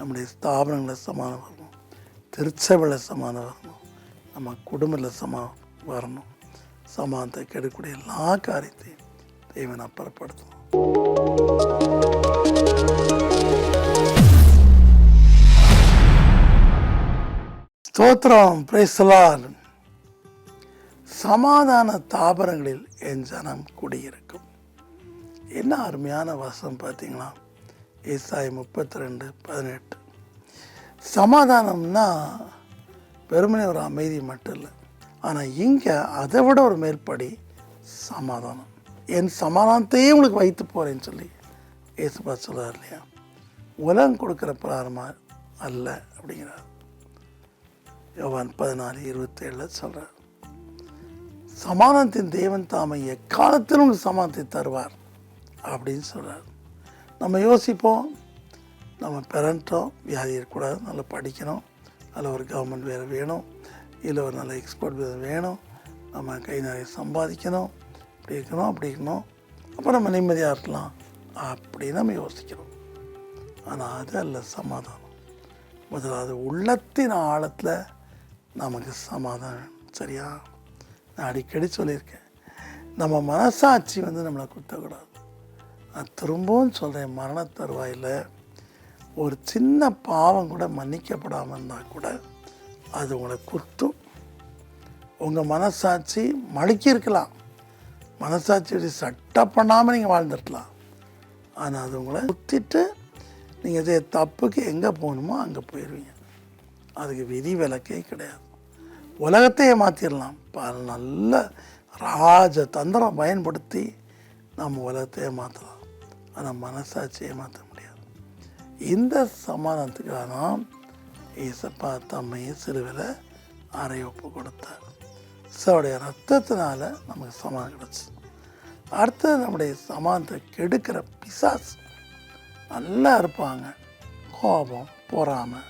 நம்முடைய ஸ்தாபனங்களில் சமாதானம் வரணும், திருச்சபையில் சமாதானம் வரணும், நம்ம குடும்பத்தில் சமாதானம் வரணும். சமாதானத்தை கெடுக்கக்கூடிய எல்லா காரியத்தையும் தேவன் அப்புறப்படுத்தணும். ஸ்தோத்திரம், பிரைஸ் தி லார்ட். சமாதான தாபரங்களில் என் ஜனம் குடியிருக்கும். என்ன அருமையான வசனம் பார்த்தீங்களா? ஏசாயா 32:18. சமாதானம்னா வெறுமனே ஒரு அமைதி மட்டும் இல்லை, ஆனால் இங்கே அதை விட ஒரு மேற்படி சமாதானம். என் சமாதானத்தையே உங்களுக்கு வைத்து போகிறேன்னு சொல்லி ஏசுப்பா சொல்கிறார் இல்லையா? உலகம் கொடுக்குற பிராரமாக அல்ல அப்படிங்கிறார். யோவான் 14:27 சொல்கிறார். சமாதானத்தின் தேவன் தாமை எக்காலத்திலும் சமாதானத்தை தருவார் அப்படின்னு சொல்கிறார். நம்ம யோசிப்போம், நம்ம பிறன்ட்டோம், வியாதி இருக்கக்கூடாது, நல்லா படிக்கணும், அதில் ஒரு கவர்மெண்ட் வேலை வேணும், இல்லை ஒரு நல்ல எக்ஸ்போர்ட் வேணும், நம்ம கை நிறைய சம்பாதிக்கணும், இப்படி இருக்கணும் அப்படி இருக்கணும், அப்போ நம்ம நிம்மதியாக இருக்கலாம் அப்படின்னு நம்ம யோசிக்கிறோம். ஆனால் அது அல்ல சமாதானம். முதலாவது உள்ளத்தின் ஆழத்தில் நமக்கு சமாதானம். சரியா? நான் அடிக்கடி சொல்லியிருக்கேன், நம்ம மனசாட்சி நம்மளை குத்தக்கூடாது. நான் திரும்பவும் சொல்கிறேன், மரண தருவாயில் ஒரு சின்ன பாவம் கூட மன்னிக்கப்படாமல் இருந்தால் கூட அது உங்களை குத்தும். உங்கள் மனசாட்சி மழுக்கி இருக்கலாம், மனசாட்சி சட்டை பண்ணாமல் நீங்கள் வாழ்ந்துருக்கலாம், ஆனால் அது உங்களை குத்திட்டு நீங்கள் தப்புக்கு எங்கே போகணுமோ அங்கே போயிடுவீங்க. அதுக்கு விதி விலக்கே கிடையாது. உலகத்தையே மாற்றிடலாம், நல்ல ராஜ தந்திரம் பயன்படுத்தி நம்ம உலகத்தையே மாற்றலாம், ஆனால் மனசாட்சியை மாற்ற முடியாது. இந்த சமாதானத்துக்காக தான் ஏசப்பா தம்மையை சிலுவையில் அறை ஒப்பு கொடுத்தார். அவருடைய ரத்தத்தினால நமக்கு சமாதானம் கிடச்சி. அடுத்தது நம்முடைய சமாதானத்தை கெடுக்கிற பிசாசு நல்லா இருப்பாங்க. கோபம், பொறாமை,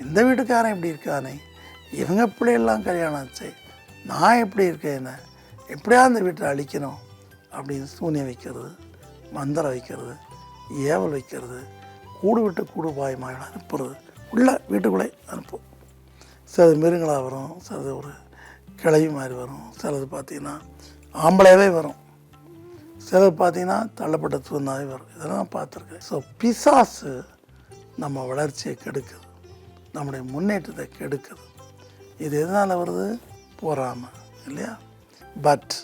இந்த வீட்டுக்காரன் இப்படி இருக்கானே, இவங்க பிள்ளையெல்லாம் கல்யாணம் ஆச்சு, நான் எப்படி இருக்கேன், எப்படியா அந்த வீட்டை அழிக்கணும் அப்படின்னு சூனியம் வைக்கிறது, மந்திரம் வைக்கிறது, ஏவல் வைக்கிறது, கூடு விட்டு கூடு பாய் மாயிடம் அனுப்புறது, வீட்டுக்குள்ளே அனுப்பும். சிலது மிருகங்களாக வரும், சிலது ஒரு கிளவி மாதிரி வரும், சிலது பார்த்திங்கன்னா ஆம்பளையாகவே வரும், சிலது பார்த்திங்கன்னா தள்ளப்பட்ட தூணாகவே வரும். இதெல்லாம் நான் பார்த்துருக்கேன். ஸோ பிசாசு நம்ம வளர்ச்சியை கெடுக்குது, நம்முடைய முன்னேற்றத்தை கெடுக்குது. இது எதனால் வருது? போறாமல் இல்லையா? பட்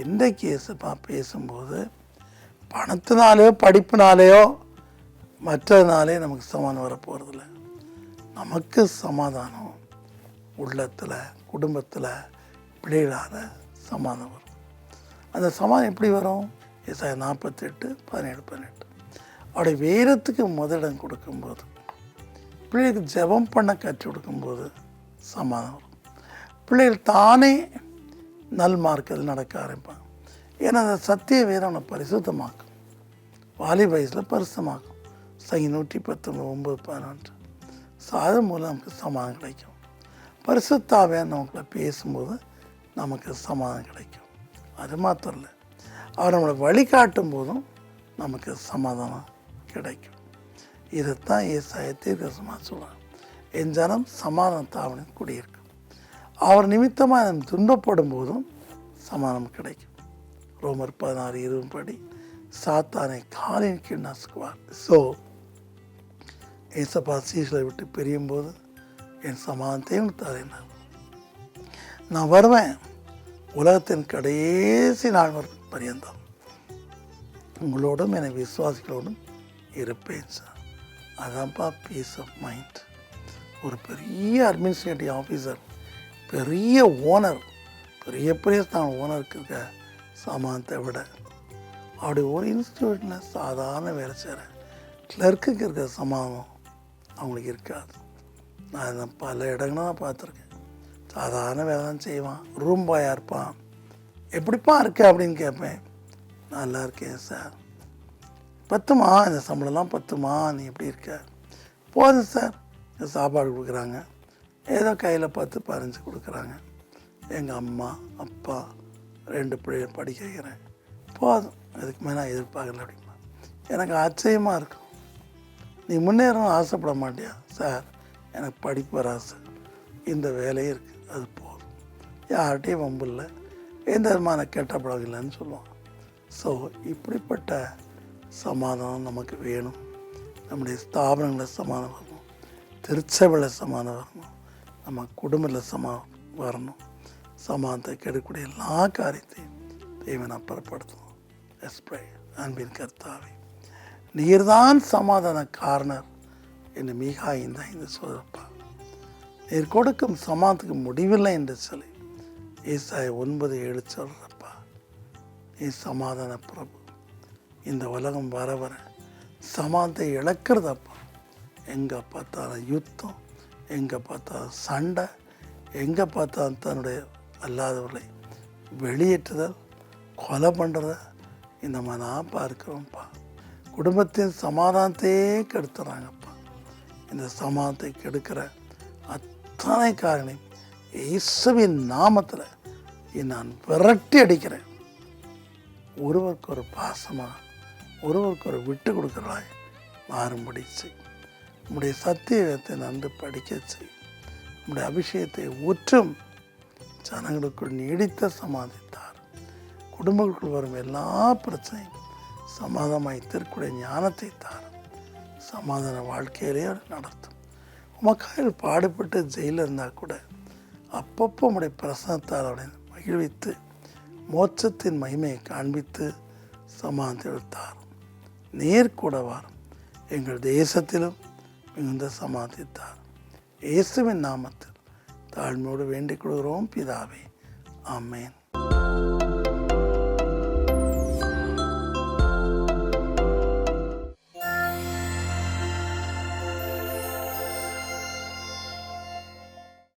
இன்றைக்கு இயேசுப்பா பேசும்போது பணத்தினாலேயோ படிப்பினாலேயோ மற்றதுனாலே நமக்கு சமாதானம் வரப்போகிறதில்ல. நமக்கு சமாதானம் உள்ளத்தில், குடும்பத்தில், பிள்ளைகளால் சமாதானம் வரும். அந்த சமாதானம் எப்படி வரும்? ஏசாயா 48:17. அவருடைய வேதத்துக்கு முதலிடம் கொடுக்கும்போது, பிள்ளைகளுக்கு ஜெபம் பண்ண கற்றுக் கொடுக்கும்போது சமாதானம் வரும். பிள்ளைகள் தானே நல்மார்க்கத்தில் நடக்க ஆரம்பிப்பாங்க. ஏன்னா அந்த சத்திய வேதம் அவனை பரிசுத்தமாக்கும், வாலி வயசில் பரிசுத்தமாக்கும். சங்கி 119:11. ஸோ அது மூலம் நமக்கு சமாதானம் கிடைக்கும். பரிசுத்தாவே நமக்குள்ள பேசும்போது நமக்கு சமாதானம் கிடைக்கும். அது மாத்திரம் இல்லை, அவர் நம்மளை வழிகாட்டும் போதும் நமக்கு சமாதானம் கிடைக்கும். இதைத்தான் ஏசாயா தீர்க்கதரிசனமாக சொல்கிறார். என் ஜனம் சமாதானத்தாவணில் குடியிருக்கும். அவர் நிமித்தமாக நம்ம துன்பப்படும் போதும் சமாதானம் கிடைக்கும். ரோமர் 16:20 படி சாத்தானை காலின் கீழ் நசுக்குவார். ஸோ ஏசப்பா சீசலை விட்டு பிரியும்போது என் சமாதானத்தையும் தரேன், நான் வருவேன் உலகத்தின் கடைசி நாள் பரியந்தம் உங்களோடும் என விசுவாசிகளோடும் இருப்பேன் சார். அதான்ப்பா பீஸ் ஆஃப் மைண்ட். ஒரு பெரிய அட்மினிஸ்ட்ரேட்டிவ் ஆஃபீஸர், பெரிய ஓனர், பெரிய தான் ஓனருக்கு இருக்க சமாதானத்தை விட அப்படி ஒரு இன்ஸ்டியூட்டில் சாதாரண வேலை செய்கிற கிளர்க்குக்கு இருக்கிற சமாதானம் அவங்களுக்கு இருக்காது. நான் பல இடங்களும் நான் பார்த்துருக்கேன். சாதாரண வேலை தான் செய்வான், ரூம் பாயாக இருப்பான். எப்படிப்பா இருக்க அப்படின்னு கேட்பேன். நல்லா இருக்கேன் சார். பத்துமா, இந்த சம்பளம்லாம் பத்துமா, நீ எப்படி இருக்க? போதும் சார். சாப்பாடு கொடுக்குறாங்க, ஏதோ கையில் 10-15 கொடுக்குறாங்க. எங்கள் அம்மா அப்பா 2 பிள்ளைகளை படிக்க வைக்கிறேன், போதும், அதுக்கு மேலே நான் எதிர்பார்க்கல அப்படிமா. எனக்கு ஆச்சரியமாக இருக்கும். நீ முன்னேறணும் ஆசைப்பட மாட்டியா? சார் எனக்கு படிப்பு வராது சார், இந்த வேலையும் இருக்குது, அது போதும், யார்கிட்டையும் வம்பு இல்லை, எந்த விதமான கெட்ட பழக்கம் இல்லைன்னு சொல்லுவான். ஸோ இப்படிப்பட்ட சமாதானம் நமக்கு வேணும். நம்முடைய ஸ்தாபனங்களில் சமாதானம் வரணும், திருச்சபையில் சமாதானம் வரணும், நம்ம குடும்பத்தில் வரணும். சமாதானத்தை கெடுக்கக்கூடிய எல்லா காரியத்தையும் தேவன் அப்புறப்படுத்தணும். எஸ்பிரை அன்பின் கர்த்தாவே, நீர்தான் சமாதான காரணர் என்று மிகா இந்த சொல்றப்பா. நீர் கொடுக்கும் சமாதானத்துக்கு முடிவில்லை என்று சொல்லி ஏசாயா 9:7 சொல்கிறப்பா. நீ சமாதான பிரபு. இந்த உலகம் வர வர சமாதானத்தை இழக்கிறதப்பா. எங்கே பார்த்தாலும் யுத்தம், எங்கே பார்த்தாலும் சண்டை, எங்கே பார்த்தாலும் தன்னுடைய அல்லாதவர்களை வெளியேற்றுதல், கொலை பண்ணுறத இந்த மாதிரி நான் பார்க்குறோம்ப்பா. குடும்பத்தின் சமாதானத்தையே கெடுத்துறாங்கப்பா. இந்த சமாதானத்தை கெடுக்கிற அத்தனை காரணம் இயேசுவின் நாமத்தில் நான் விரட்டி அடிக்கிறேன். ஒருவருக்கு ஒரு பாசமாக, ஒருவருக்கு ஒரு விட்டு கொடுக்குறாய் மாறும்படி செய். நம்முடைய சத்தியத்தை நன்கு படிக்க செய். நம்முடைய அபிஷேகத்தை ஊற்றும் ஜனங்களுக்குள் நீடித்த சமாதித்தார். குடும்பங்களுக்குள் வரும் எல்லா பிரச்சனையும் சமாதானமாய் தீர்க்கக்கூடிய ஞானத்தை தார். சமாதான வாழ்க்கையிலே நடத்தும். உமக்காக பாடுபட்டு ஜெயிலில் இருந்தால் கூட அப்பப்போ உடைய பிரசனத்தால் அவனை மகிழ்வித்து மோட்சத்தின் மகிமையை காண்பித்து சமாதானத்தை எடுத்தார். நேர்கூட வாரம் எங்கள் தேசத்திலும் மிகுந்த சமாதித்தார். இயேசுவின் நாமத்தில் தாழ்மையோடு வேண்டிக் கொள்கிறோம் பிதாவே. ஆமேன்.